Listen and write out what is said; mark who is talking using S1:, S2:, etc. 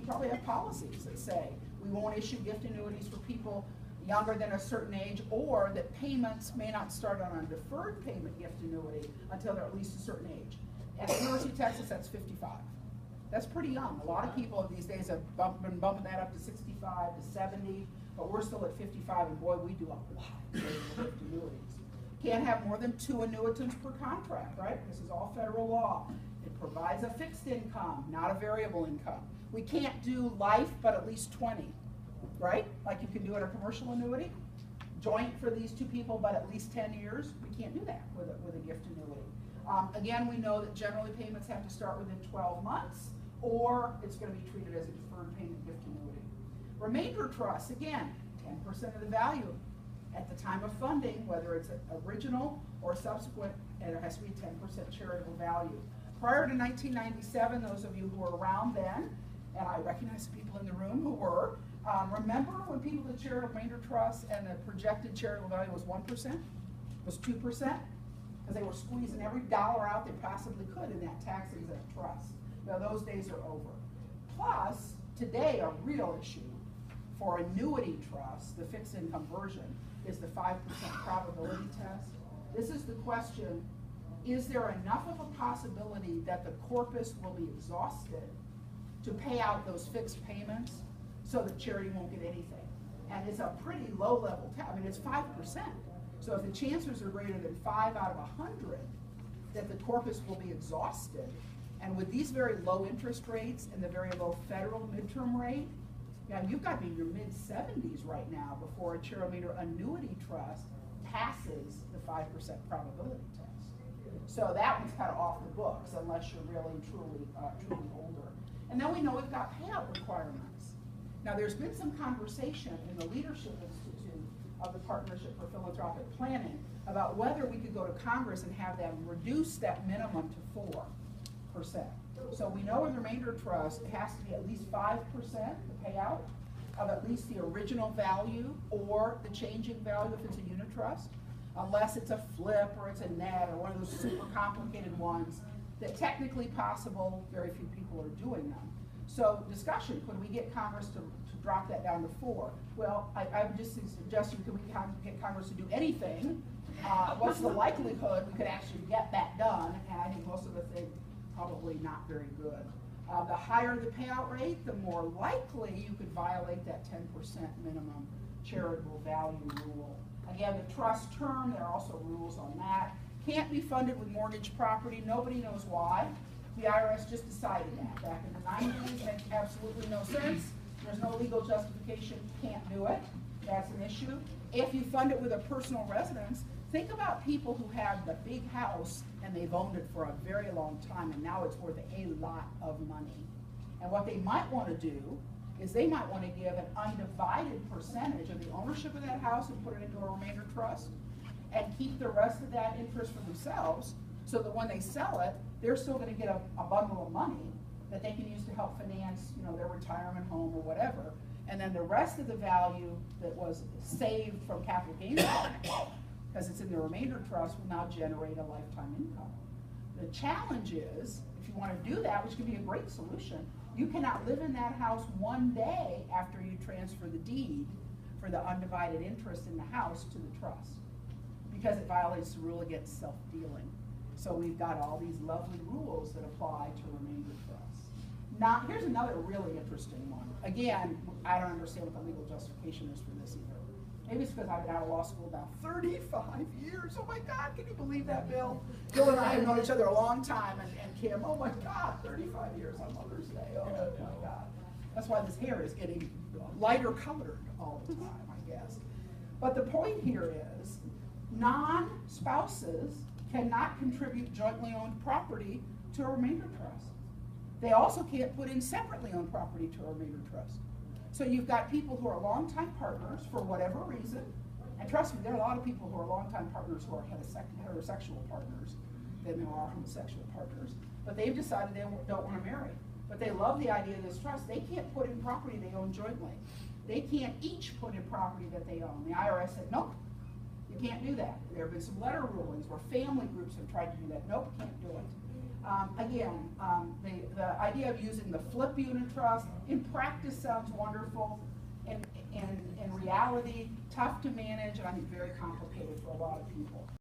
S1: probably have policies that say we won't issue gift annuities for people younger than a certain age, or that payments may not start on a deferred payment gift annuity until they're at least a certain age. At the University of Texas, that's 55. That's pretty young. A lot of people these days have been bumping that up to 65 to 70, but we're still at 55, and boy, we do a lot of gift annuities. Can't have more than 2 annuitants per contract, right? This is all federal law. It provides a fixed income, not a variable income. We can't do life, but at least 20, right? Like you can do in a commercial annuity. Joint for these 2 people, but at least 10 years. We can't do that with a gift annuity. Again, we know that generally payments have to start within 12 months, or it's going to be treated as a deferred payment gift annuity. Remainder trust, again, 10% of the value. At the time of funding, whether it's original or subsequent, and there has to be 10% charitable value. Prior to 1997, those of you who were around then, and I recognize people in the room who were, remember when people did charitable remainder trusts and the projected charitable value was 1%? Was 2%? Because they were squeezing every dollar out they possibly could in that tax-exempt trust. Now those days are over. Plus, today a real issue for annuity trusts, the fixed income version, is the 5% probability test. This is the question, is there enough of a possibility that the corpus will be exhausted to pay out those fixed payments so that charity won't get anything? And it's a pretty low level test. I mean, it's 5%. So if the chances are greater than 5 out of 100 that the corpus will be exhausted, and with these very low interest rates and the very low federal midterm rate, yeah, you've got to be in your mid-70s right now before a charitable annuity trust passes the 5% probability test. So that one's kind of off the books unless you're really truly older. And then we know we've got payout requirements. Now there's been some conversation in the Leadership Institute of the Partnership for Philanthropic Planning about whether we could go to Congress and have them reduce that minimum to 4%. So we know with the remainder trust, it has to be at least 5% the payout of at least the original value or the changing value if it's a unit trust, unless it's a flip or it's a net or one of those super complicated ones that technically possible, very few people are doing them. So discussion, could we get Congress to drop that down to 4? Well, I'm just suggesting, could we get Congress to do anything? What's the likelihood we could actually get that done? And I think most of the things probably not very good. The higher the payout rate, the more likely you could violate that 10% minimum charitable value rule. Again, the trust term, there are also rules on that. Can't be funded with mortgage property. Nobody knows why. The IRS just decided that back in the 90s. Makes absolutely no sense. There's no legal justification. Can't do it. That's an issue. If you fund it with a personal residence, think about people who have the big house and they've owned it for a very long time and now it's worth a lot of money. And what they might want to do is they might want to give an undivided percentage of the ownership of that house and put it into a remainder trust and keep the rest of that interest for themselves so that when they sell it, they're still going to get a bundle of money that they can use to help finance, their retirement home or whatever. And then the rest of the value that was saved from capital gains tax, because it's in the remainder trust, will now generate a lifetime income. The challenge is, if you want to do that, which can be a great solution, you cannot live in that house one day after you transfer the deed for the undivided interest in the house to the trust, because it violates the rule against self-dealing. So we've got all these lovely rules that apply to remainder trusts. Now, here's another really interesting one. Again, I don't understand what the legal justification is for this either. Maybe it's because I've been out of law school now 35 years. Oh my God, can you believe that, Bill? Bill and I have known each other a long time, and Kim, oh my God, 35 years on Mother's Day. Oh my God. That's why this hair is getting lighter colored all the time, I guess. But the point here is, non-spouses cannot contribute jointly owned property to a remainder trust. They also can't put in separately owned property to a remainder trust. So you've got people who are longtime partners for whatever reason, and trust me, there are a lot of people who are longtime partners who are heterosexual partners than there are homosexual partners, but they've decided they don't want to marry. But they love the idea of this trust. They can't put in property they own jointly. They can't each put in property that they own. The IRS said, nope, you can't do that. There have been some letter rulings where family groups have tried to do that. Nope, can't do it. The idea of using the flip unit trust in practice sounds wonderful. In reality, tough to manage, and I think very complicated for a lot of people.